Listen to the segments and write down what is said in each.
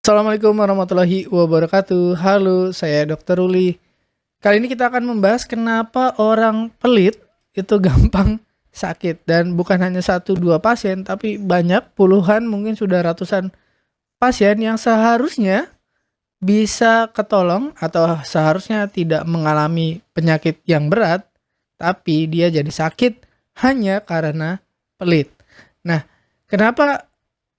Assalamualaikum warahmatullahi wabarakatuh. Halo, saya Dokter Ruli. Kali ini kita akan membahas kenapa orang pelit itu gampang sakit dan bukan hanya satu dua pasien, tapi banyak puluhan mungkin sudah ratusan pasien yang seharusnya bisa ketolong atau seharusnya tidak mengalami penyakit yang berat, tapi dia jadi sakit hanya karena pelit. Nah, kenapa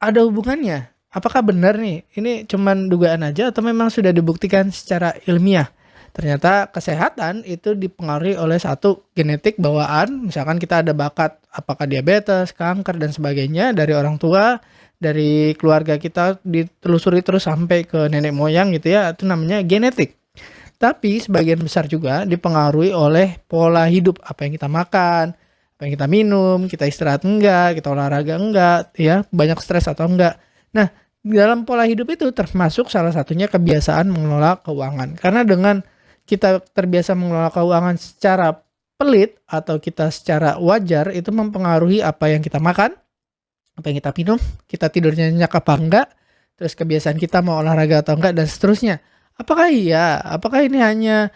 ada hubungannya? Apakah benar nih, ini cuman dugaan aja atau memang sudah dibuktikan secara ilmiah? Ternyata kesehatan itu dipengaruhi oleh satu genetik bawaan, misalkan kita ada bakat apakah diabetes, kanker dan sebagainya dari orang tua, dari keluarga kita ditelusuri terus sampai ke nenek moyang gitu ya, itu namanya genetik. Tapi sebagian besar juga dipengaruhi oleh pola hidup, apa yang kita makan, apa yang kita minum, kita istirahat enggak, kita olahraga enggak, ya, banyak stres atau enggak. Nah, dalam pola hidup itu termasuk salah satunya kebiasaan mengelola keuangan. Karena dengan kita terbiasa mengelola keuangan secara pelit atau kita secara wajar itu mempengaruhi apa yang kita makan, apa yang kita minum, kita tidurnya nyenyak apa enggak, terus kebiasaan kita mau olahraga atau enggak dan seterusnya. Apakah iya? Apakah ini hanya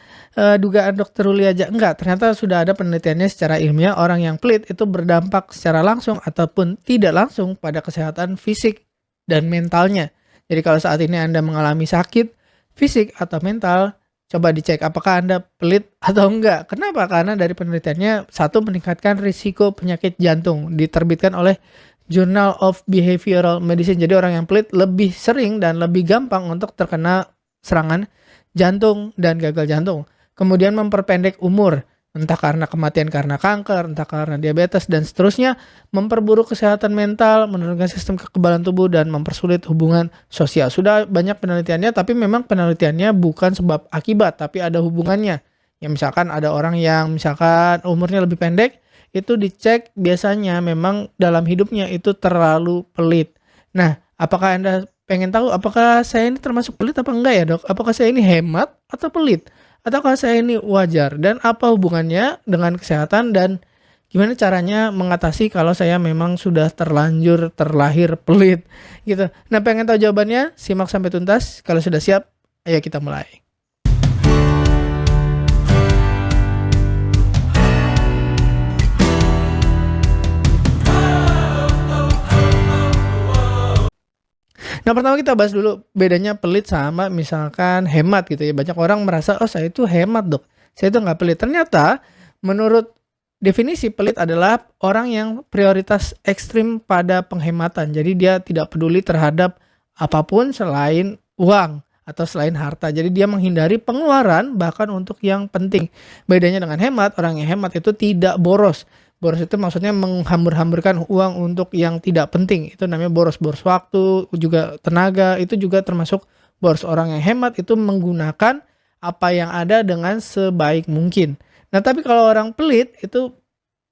dugaan Dokter Ruli aja? Enggak, ternyata sudah ada penelitiannya secara ilmiah orang yang pelit itu berdampak secara langsung ataupun tidak langsung pada kesehatan fisik dan mentalnya. Jadi kalau saat ini Anda mengalami sakit fisik atau mental, coba dicek apakah Anda pelit atau enggak. Kenapa? Karena dari penelitiannya satu meningkatkan risiko penyakit jantung, diterbitkan oleh Journal of Behavioral Medicine. Jadi orang yang pelit lebih sering dan lebih gampang untuk terkena serangan jantung dan gagal jantung. Kemudian memperpendek umur, entah karena kematian karena kanker, entah karena diabetes dan seterusnya, memperburuk kesehatan mental, menurunkan sistem kekebalan tubuh dan mempersulit hubungan sosial. Sudah banyak penelitiannya, tapi memang penelitiannya bukan sebab akibat, tapi ada hubungannya. Ya misalkan ada orang yang misalkan umurnya lebih pendek, itu dicek biasanya memang dalam hidupnya itu terlalu pelit. Nah, apakah Anda pengen tahu apakah saya ini termasuk pelit apa enggak ya, Dok? Apakah saya ini hemat atau pelit? Ataukah saya ini wajar? Dan apa hubungannya dengan kesehatan dan gimana caranya mengatasi kalau saya memang sudah terlanjur terlahir pelit gitu. Nah, pengen tahu jawabannya? Simak sampai tuntas. Kalau sudah siap, ayo kita mulai. Nah, pertama kita bahas dulu bedanya pelit sama misalkan hemat gitu ya. Banyak orang merasa, "Oh, saya itu hemat, Dok. Saya itu nggak pelit." Ternyata menurut definisi pelit adalah orang yang prioritas ekstrim pada penghematan. Jadi dia tidak peduli terhadap apapun selain uang atau selain harta. Jadi dia menghindari pengeluaran bahkan untuk yang penting. Bedanya dengan hemat, orang yang hemat itu tidak boros. Boros itu maksudnya menghambur-hamburkan uang untuk yang tidak penting, itu namanya boros. Boros waktu, juga tenaga, itu juga termasuk boros. Orang yang hemat itu menggunakan apa yang ada dengan sebaik mungkin. Nah, tapi kalau orang pelit itu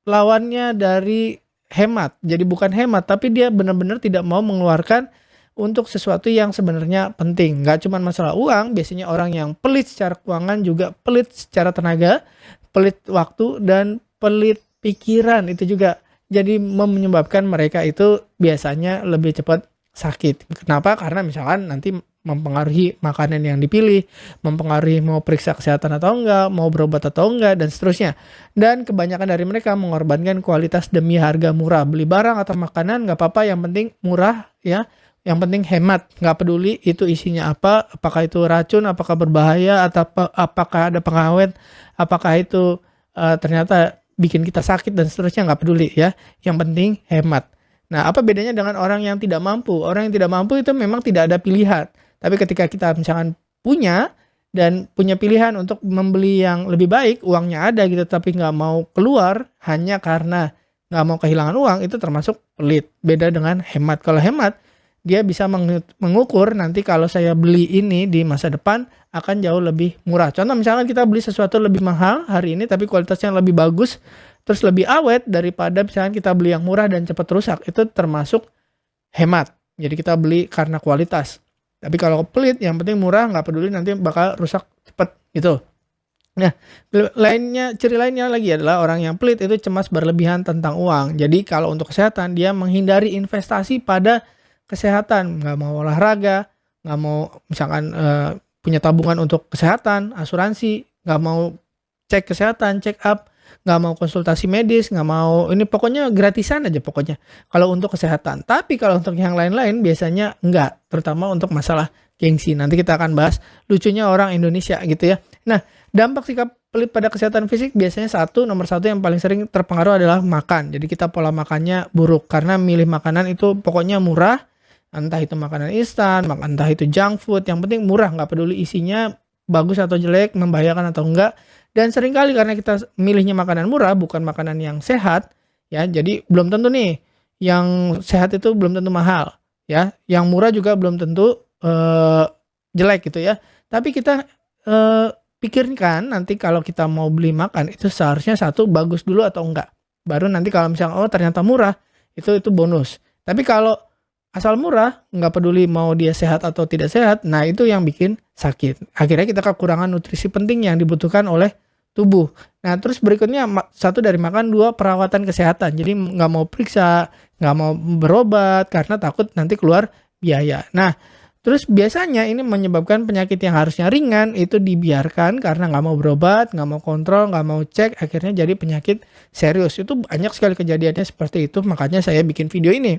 lawannya dari hemat. Jadi bukan hemat, tapi dia benar-benar tidak mau mengeluarkan untuk sesuatu yang sebenarnya penting. Nggak cuma masalah uang, biasanya orang yang pelit secara keuangan juga pelit secara tenaga, pelit waktu, dan pelit pikiran itu juga jadi menyebabkan mereka itu biasanya lebih cepat sakit. Kenapa? Karena misalkan nanti mempengaruhi makanan yang dipilih, mempengaruhi mau periksa kesehatan atau enggak, mau berobat atau enggak, dan seterusnya. Dan kebanyakan dari mereka mengorbankan kualitas demi harga murah. Beli barang atau makanan nggak apa-apa, yang penting murah ya. Yang penting hemat, nggak peduli itu isinya apa, apakah itu racun, apakah berbahaya, atau apakah ada pengawet, apakah itu ternyata bikin kita sakit dan seterusnya, nggak peduli ya. Yang penting hemat. Nah, apa bedanya dengan orang yang tidak mampu? Orang yang tidak mampu itu memang tidak ada pilihan. Tapi ketika kita misalkan punya dan punya pilihan untuk membeli yang lebih baik, uangnya ada gitu, tapi nggak mau keluar hanya karena nggak mau kehilangan uang, itu termasuk pelit. Beda dengan hemat. Kalau hemat, dia bisa mengukur nanti kalau saya beli ini di masa depan akan jauh lebih murah. Contoh misalkan kita beli sesuatu lebih mahal hari ini tapi kualitasnya lebih bagus, terus lebih awet daripada misalkan kita beli yang murah dan cepat rusak. Itu termasuk hemat. Jadi kita beli karena kualitas. Tapi kalau pelit yang penting murah, nggak peduli nanti bakal rusak cepat gitu. Nah, ciri lainnya lagi adalah orang yang pelit itu cemas berlebihan tentang uang. Jadi kalau untuk kesehatan dia menghindari investasi pada kesehatan, nggak mau olahraga, nggak mau misalkan punya tabungan untuk kesehatan, asuransi, nggak mau cek kesehatan, check up, nggak mau konsultasi medis, nggak mau ini pokoknya gratisan aja pokoknya kalau untuk kesehatan. Tapi kalau untuk yang lain-lain biasanya enggak, terutama untuk masalah gengsi. Nanti kita akan bahas lucunya orang Indonesia gitu ya. Nah, dampak sikap pelit pada kesehatan fisik biasanya nomor satu yang paling sering terpengaruh adalah makan. Jadi kita pola makannya buruk karena milih makanan itu pokoknya murah, entah itu makanan instan, entah itu junk food, yang penting murah, nggak peduli isinya bagus atau jelek, membahayakan atau enggak. Dan seringkali karena kita milihnya makanan murah, bukan makanan yang sehat, ya. Jadi belum tentu nih yang sehat itu belum tentu mahal, ya. Yang murah juga belum tentu jelek gitu ya. Tapi kita pikirkan nanti kalau kita mau beli makan itu seharusnya satu bagus dulu atau enggak. Baru nanti kalau misalnya ternyata murah itu bonus. Tapi kalau asal murah, nggak peduli mau dia sehat atau tidak sehat, nah itu yang bikin sakit. Akhirnya kita kekurangan nutrisi penting yang dibutuhkan oleh tubuh. Nah terus berikutnya satu dari makan, dua perawatan kesehatan. Jadi nggak mau periksa, nggak mau berobat karena takut nanti keluar biaya. Nah terus biasanya ini menyebabkan penyakit yang harusnya ringan itu dibiarkan karena nggak mau berobat, nggak mau kontrol, nggak mau cek, akhirnya jadi penyakit serius. Itu banyak sekali kejadiannya seperti itu, makanya saya bikin video ini.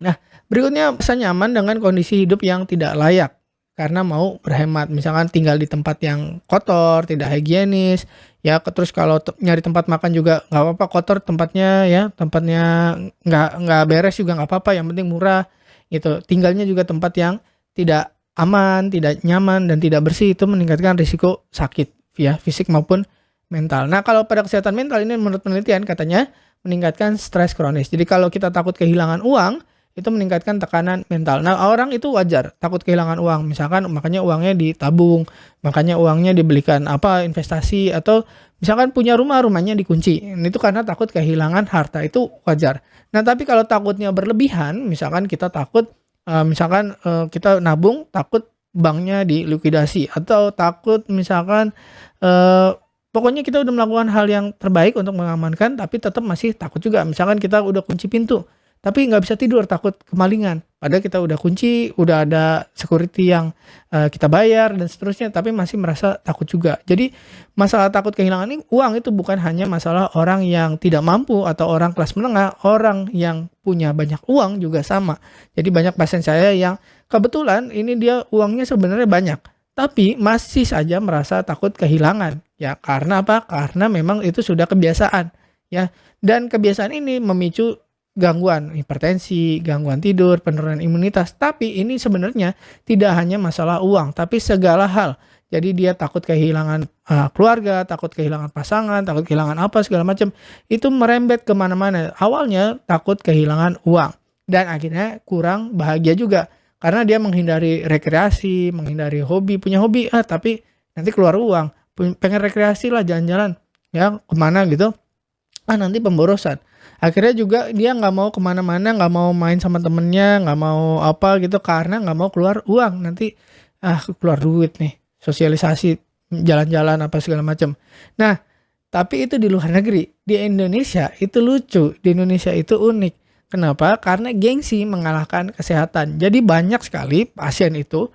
Nah, berikutnya bisa nyaman dengan kondisi hidup yang tidak layak karena mau berhemat. Misalkan tinggal di tempat yang kotor, tidak higienis, ya. Terus kalau nyari tempat makan juga nggak apa-apa kotor tempatnya, ya. Tempatnya nggak beres juga nggak apa-apa. Yang penting murah, gitu. Tinggalnya juga tempat yang tidak aman, tidak nyaman dan tidak bersih, itu meningkatkan risiko sakit, ya, fisik maupun mental. Nah, kalau pada kesehatan mental ini menurut penelitian katanya meningkatkan stres kronis. Jadi kalau kita takut kehilangan uang, itu meningkatkan tekanan mental. Nah, orang itu wajar takut kehilangan uang. Misalkan makanya uangnya ditabung, makanya uangnya dibelikan investasi, atau misalkan punya rumahnya dikunci. Itu karena takut kehilangan harta, itu wajar. Nah, tapi kalau takutnya berlebihan, misalkan kita takut kita nabung takut banknya dilikuidasi, atau takut misalkan pokoknya kita udah melakukan hal yang terbaik untuk mengamankan tapi tetap masih takut juga. Misalkan kita udah kunci pintu tapi nggak bisa tidur takut kemalingan. Padahal kita udah kunci, udah ada security yang kita bayar dan seterusnya, tapi masih merasa takut juga. Jadi masalah takut kehilangan ini uang itu bukan hanya masalah orang yang tidak mampu atau orang kelas menengah, orang yang punya banyak uang juga sama. Jadi banyak pasien saya yang kebetulan ini dia uangnya sebenarnya banyak, tapi masih saja merasa takut kehilangan. Ya karena apa? Karena memang itu sudah kebiasaan. Ya, dan kebiasaan ini memicu gangguan hipertensi, gangguan tidur, penurunan imunitas. Tapi ini sebenarnya tidak hanya masalah uang, tapi segala hal. Jadi dia takut kehilangan keluarga, takut kehilangan pasangan, takut kehilangan apa segala macam. Itu merembet kemana-mana. Awalnya takut kehilangan uang dan akhirnya kurang bahagia juga karena dia menghindari rekreasi, menghindari hobi, punya hobi tapi nanti keluar uang, pengen rekreasi lah, jalan-jalan, ya kemana gitu. Nanti pemborosan. Akhirnya juga dia nggak mau kemana-mana, nggak mau main sama temennya, nggak mau apa gitu karena nggak mau keluar uang. Nanti keluar duit nih, sosialisasi, jalan-jalan apa segala macam. Nah, tapi itu di luar negeri. Di Indonesia itu lucu, di Indonesia itu unik. Kenapa? Karena gengsi mengalahkan kesehatan. Jadi banyak sekali pasien itu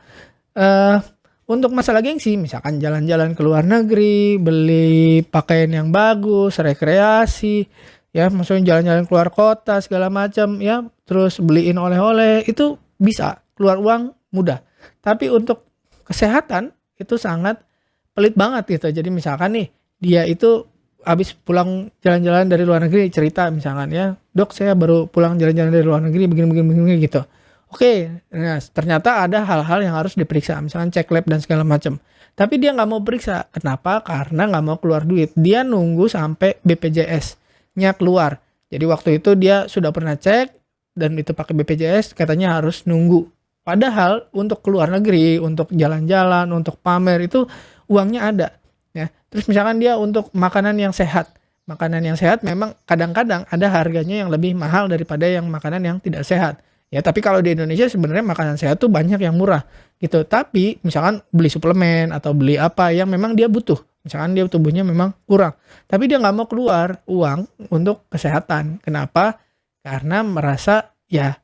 untuk masalah gengsi, misalkan jalan-jalan ke luar negeri, beli pakaian yang bagus, rekreasi, ya maksudnya jalan-jalan keluar kota segala macam, ya terus beliin oleh-oleh, itu bisa keluar uang mudah. Tapi untuk kesehatan itu sangat pelit banget gitu. Jadi misalkan nih dia itu habis pulang jalan-jalan dari luar negeri, cerita misalkan, ya dok saya baru pulang jalan-jalan dari luar negeri begini gitu. Oke, nah ternyata ada hal-hal yang harus diperiksa, misalkan cek lab dan segala macam. Tapi dia nggak mau periksa. Kenapa? Karena nggak mau keluar duit. Dia nunggu sampai BPJS-nya keluar. Jadi waktu itu dia sudah pernah cek dan itu pakai BPJS, katanya harus nunggu. Padahal untuk keluar negeri, untuk jalan-jalan, untuk pamer itu uangnya ada. Ya. Terus misalkan dia untuk makanan yang sehat. Makanan yang sehat memang kadang-kadang ada harganya yang lebih mahal daripada yang makanan yang tidak sehat. Ya, tapi kalau di Indonesia sebenarnya makanan sehat tuh banyak yang murah gitu. Tapi misalkan beli suplemen atau beli apa yang memang dia butuh. Misalkan dia tubuhnya memang kurang. Tapi dia nggak mau keluar uang untuk kesehatan. Kenapa? Karena merasa ya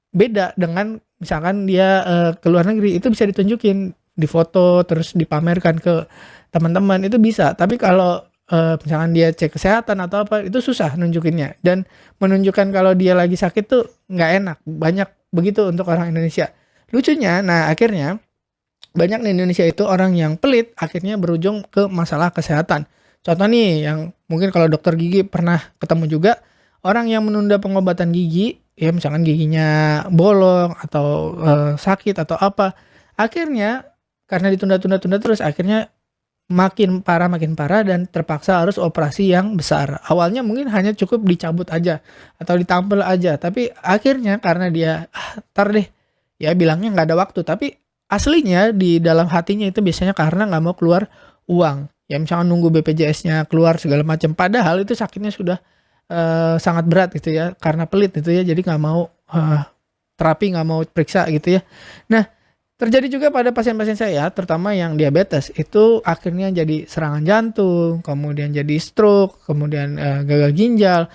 beda dengan misalkan dia ke luar negeri, itu bisa ditunjukin, difoto, terus dipamerkan ke teman-teman, itu bisa. Tapi kalau misalkan dia cek kesehatan atau apa, itu susah nunjukinnya. Dan menunjukkan kalau dia lagi sakit tuh nggak enak. Banyak begitu untuk orang Indonesia. Lucunya, nah akhirnya banyak di Indonesia itu orang yang pelit akhirnya berujung ke masalah kesehatan. Contoh nih yang mungkin kalau dokter gigi pernah ketemu juga, orang yang menunda pengobatan gigi, ya misalkan giginya bolong atau sakit atau apa, akhirnya karena ditunda-tunda-tunda terus akhirnya makin parah dan terpaksa harus operasi yang besar. Awalnya mungkin hanya cukup dicabut aja atau ditampil aja, tapi akhirnya karena dia tar deh, ya bilangnya nggak ada waktu, tapi aslinya di dalam hatinya itu biasanya karena nggak mau keluar uang. Ya misalkan nunggu BPJS-nya keluar segala macam. Padahal itu sakitnya sudah sangat berat gitu ya, karena pelit gitu ya. Jadi nggak mau terapi, nggak mau periksa gitu ya. Nah, terjadi juga pada pasien-pasien saya, terutama yang diabetes, itu akhirnya jadi serangan jantung, kemudian jadi stroke, kemudian gagal ginjal,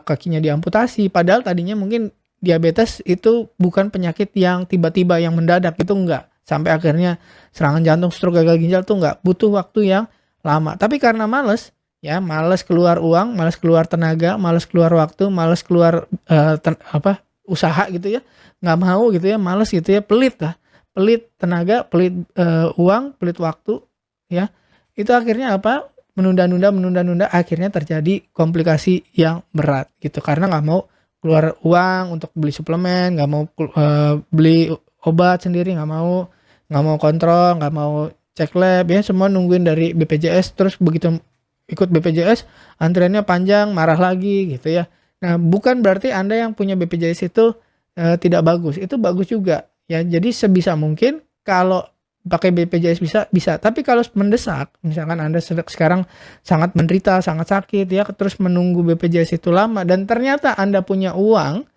kakinya diamputasi. Padahal tadinya mungkin diabetes itu bukan penyakit yang tiba-tiba yang mendadak, itu enggak. Sampai akhirnya serangan jantung, stroke, gagal ginjal tuh enggak, butuh waktu yang lama. Tapi karena males, ya males keluar uang, males keluar tenaga, males keluar waktu, males keluar usaha gitu ya, nggak mau gitu ya, males gitu ya, pelit lah. Pelit tenaga, pelit uang, pelit waktu, ya. Itu akhirnya apa? Menunda-nunda, akhirnya terjadi komplikasi yang berat gitu. Karena nggak mau keluar uang untuk beli suplemen, nggak mau beli obat sendiri, nggak mau kontrol, nggak mau cek lab, ya semua nungguin dari BPJS. Terus begitu ikut BPJS, antriannya panjang, marah lagi gitu ya. Nah, bukan berarti Anda yang punya BPJS itu tidak bagus, itu bagus juga. Ya, jadi sebisa mungkin kalau pakai BPJS bisa. Tapi kalau mendesak, misalkan Anda sekarang sangat menderita, sangat sakit ya, terus menunggu BPJS itu lama dan ternyata Anda punya uang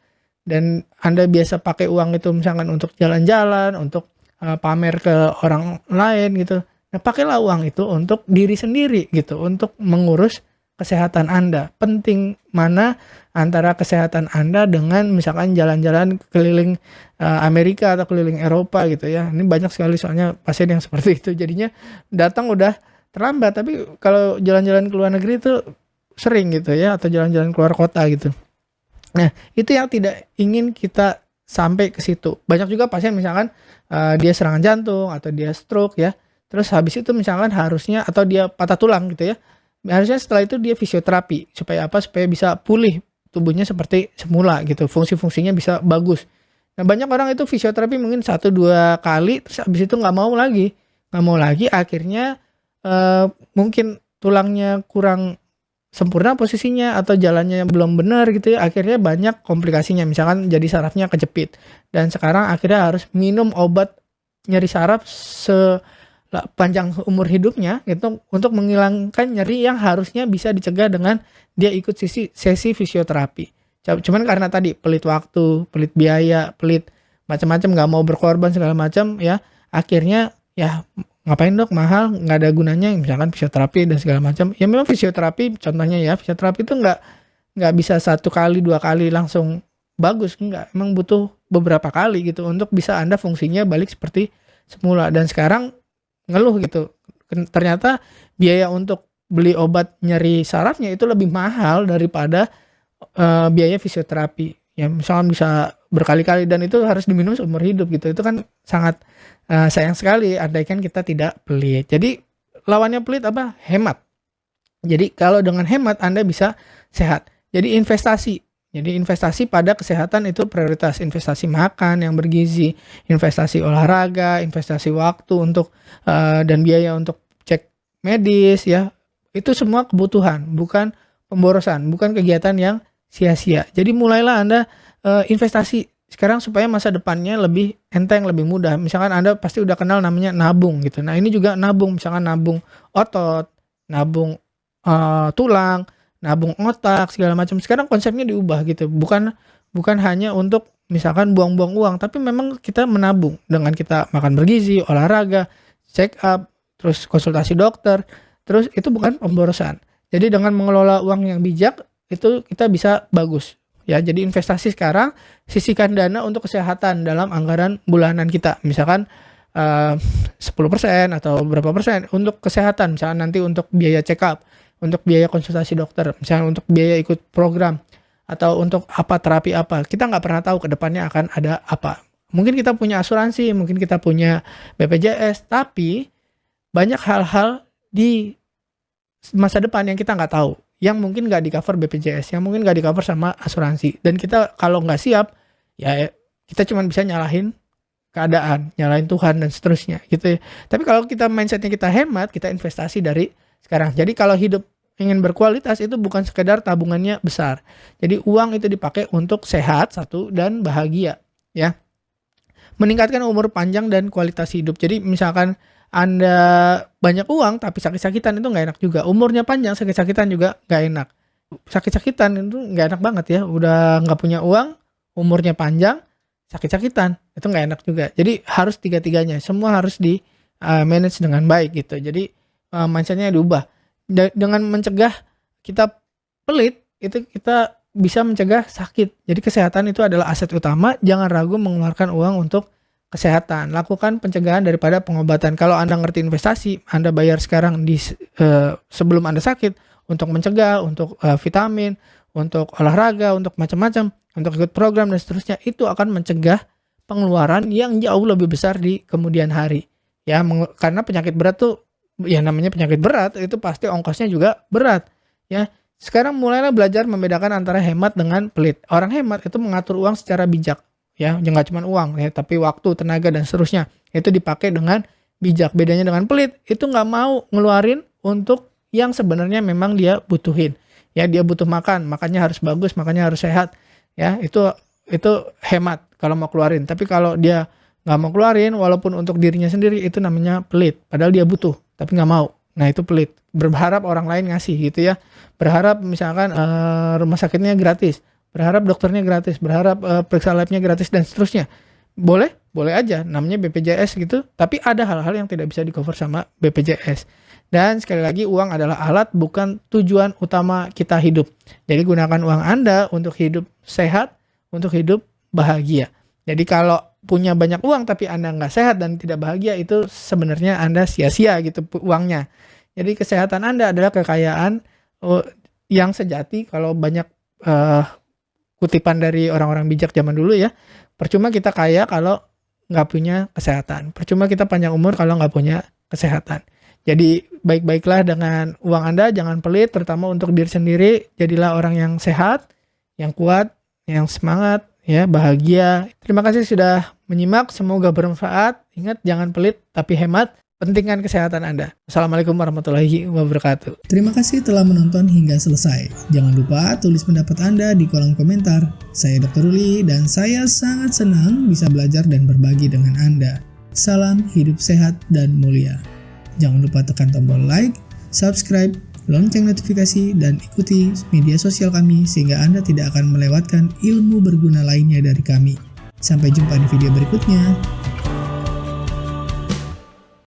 dan Anda biasa pakai uang itu misalkan untuk jalan-jalan, untuk pamer ke orang lain gitu. Nah, pakailah uang itu untuk diri sendiri gitu, untuk mengurus kesehatan Anda. Penting mana antara kesehatan Anda dengan misalkan jalan-jalan keliling Amerika atau keliling Eropa gitu ya. Ini banyak sekali soalnya pasien yang seperti itu. Jadinya datang udah terlambat, tapi kalau jalan-jalan ke luar negeri itu sering gitu ya, atau jalan-jalan keluar kota gitu. Nah, itu yang tidak ingin kita sampai ke situ. Banyak juga pasien misalkan dia serangan jantung atau dia stroke ya. Terus habis itu misalkan harusnya, atau dia patah tulang gitu ya. Harusnya setelah itu dia fisioterapi supaya apa? Supaya bisa pulih tubuhnya seperti semula gitu. Fungsi-fungsinya bisa bagus. Nah, banyak orang itu fisioterapi mungkin 1-2 kali terus habis itu nggak mau lagi, akhirnya mungkin tulangnya kurang sempurna posisinya atau jalannya belum benar gitu ya, akhirnya banyak komplikasinya, misalkan jadi sarafnya kejepit dan sekarang akhirnya harus minum obat nyeri saraf sepanjang umur hidupnya gitu untuk menghilangkan nyeri yang harusnya bisa dicegah dengan dia ikut sesi fisioterapi. Cuman karena tadi pelit waktu, pelit biaya, pelit macam-macam, nggak mau berkorban segala macam ya, akhirnya ya ngapain dok, mahal, nggak ada gunanya misalkan fisioterapi dan segala macam. Ya memang fisioterapi contohnya ya, fisioterapi itu nggak bisa 1 kali 2 kali langsung bagus, nggak, emang butuh beberapa kali gitu untuk bisa Anda fungsinya balik seperti semula. Dan sekarang ngeluh gitu, ternyata biaya untuk beli obat nyeri sarafnya itu lebih mahal daripada biaya fisioterapi. Ya misalkan bisa berkali-kali dan itu harus diminum seumur hidup gitu. Itu kan sangat sayang sekali andaikan kita tidak pelit. Jadi lawannya pelit apa? Hemat. Jadi kalau dengan hemat Anda bisa sehat. Jadi investasi pada kesehatan itu prioritas. Investasi makan yang bergizi, investasi olahraga, investasi waktu untuk dan biaya untuk cek medis ya. Itu semua kebutuhan, bukan pemborosan, bukan kegiatan yang sia-sia. Jadi mulailah Anda investasi sekarang supaya masa depannya lebih enteng, lebih mudah. Misalkan Anda pasti udah kenal namanya nabung gitu. Nah, ini juga nabung, misalkan nabung otot, nabung tulang, nabung otak segala macam. Sekarang konsepnya diubah gitu. Bukan hanya untuk misalkan buang-buang uang, tapi memang kita menabung dengan kita makan bergizi, olahraga, check up, terus konsultasi dokter. Terus itu bukan pemborosan. Jadi dengan mengelola uang yang bijak itu kita bisa bagus. ya. Jadi investasi sekarang, sisihkan dana untuk kesehatan dalam anggaran bulanan kita. Misalkan 10% atau berapa persen untuk kesehatan, misalkan nanti untuk biaya check up, untuk biaya konsultasi dokter, misalkan untuk biaya ikut program, atau untuk apa terapi apa. Kita nggak pernah tahu ke depannya akan ada apa. Mungkin kita punya asuransi, mungkin kita punya BPJS, tapi banyak hal-hal di masa depan yang kita nggak tahu, yang mungkin nggak di cover BPJS, yang mungkin nggak di cover sama asuransi. Dan kita kalau nggak siap, ya kita cuma bisa nyalahin keadaan, nyalahin Tuhan dan seterusnya gitu ya. Tapi kalau kita mindsetnya kita hemat, kita investasi dari sekarang. Jadi kalau hidup ingin berkualitas itu bukan sekedar tabungannya besar. Jadi uang itu dipakai untuk sehat satu dan bahagia ya. Meningkatkan umur panjang dan kualitas hidup. Jadi misalkan Anda banyak uang tapi sakit-sakitan, itu nggak enak juga. Umurnya panjang, sakit-sakitan juga nggak enak. Sakit-sakitan itu nggak enak banget ya. Udah nggak punya uang, umurnya panjang, sakit-sakitan, itu nggak enak juga. Jadi harus tiga-tiganya, semua harus di manage dengan baik gitu. Jadi mindsetnya diubah. Dengan mencegah kita pelit, itu kita bisa mencegah sakit. Jadi kesehatan itu adalah aset utama. Jangan ragu mengeluarkan uang untuk kesehatan. Lakukan pencegahan daripada pengobatan. Kalau Anda ngerti investasi, Anda bayar sekarang sebelum Anda sakit untuk mencegah, untuk vitamin, untuk olahraga, untuk macam-macam, untuk ikut program dan seterusnya. Itu akan mencegah pengeluaran yang jauh lebih besar di kemudian hari. Ya, karena penyakit berat tuh, ya namanya penyakit berat, itu pasti ongkosnya juga berat. Ya, sekarang mulailah belajar membedakan antara hemat dengan pelit. Orang hemat itu mengatur uang secara bijak, ya, nggak cuma uang, ya, tapi waktu, tenaga dan seterusnya itu dipakai dengan bijak. Bedanya dengan pelit, itu nggak mau ngeluarin untuk yang sebenarnya memang dia butuhin. Ya, dia butuh makan, makannya harus bagus, makannya harus sehat. Ya, itu hemat kalau mau keluarin. Tapi kalau dia nggak mau keluarin, walaupun untuk dirinya sendiri, itu namanya pelit. Padahal dia butuh, tapi nggak mau. Nah, itu pelit. Berharap orang lain ngasih gitu ya. Berharap misalkan rumah sakitnya gratis, berharap dokternya gratis, berharap periksa labnya gratis dan seterusnya. Boleh aja, namanya BPJS gitu. Tapi ada hal-hal yang tidak bisa di-cover sama BPJS. Dan sekali lagi, uang adalah alat, bukan tujuan utama kita hidup. Jadi gunakan uang Anda untuk hidup sehat, untuk hidup bahagia. Jadi kalau punya banyak uang tapi Anda nggak sehat dan tidak bahagia, itu sebenarnya Anda sia-sia gitu uangnya. Jadi kesehatan Anda adalah kekayaan yang sejati. Kalau banyak kutipan dari orang-orang bijak zaman dulu ya, percuma kita kaya kalau nggak punya kesehatan. Percuma kita panjang umur kalau nggak punya kesehatan. Jadi baik-baiklah dengan uang Anda, jangan pelit, terutama untuk diri sendiri. Jadilah orang yang sehat, yang kuat, yang semangat, ya, bahagia. Terima kasih sudah menyimak, semoga bermanfaat. Ingat, jangan pelit tapi hemat. Pentingkan kesehatan Anda. Assalamualaikum warahmatullahi wabarakatuh. Terima kasih telah menonton hingga selesai. Jangan lupa tulis pendapat Anda di kolom komentar. Saya Dr. Ruli dan saya sangat senang bisa belajar dan berbagi dengan Anda. Salam hidup sehat dan mulia. Jangan lupa tekan tombol like, subscribe, lonceng notifikasi, dan ikuti media sosial kami sehingga Anda tidak akan melewatkan ilmu berguna lainnya dari kami. Sampai jumpa di video berikutnya.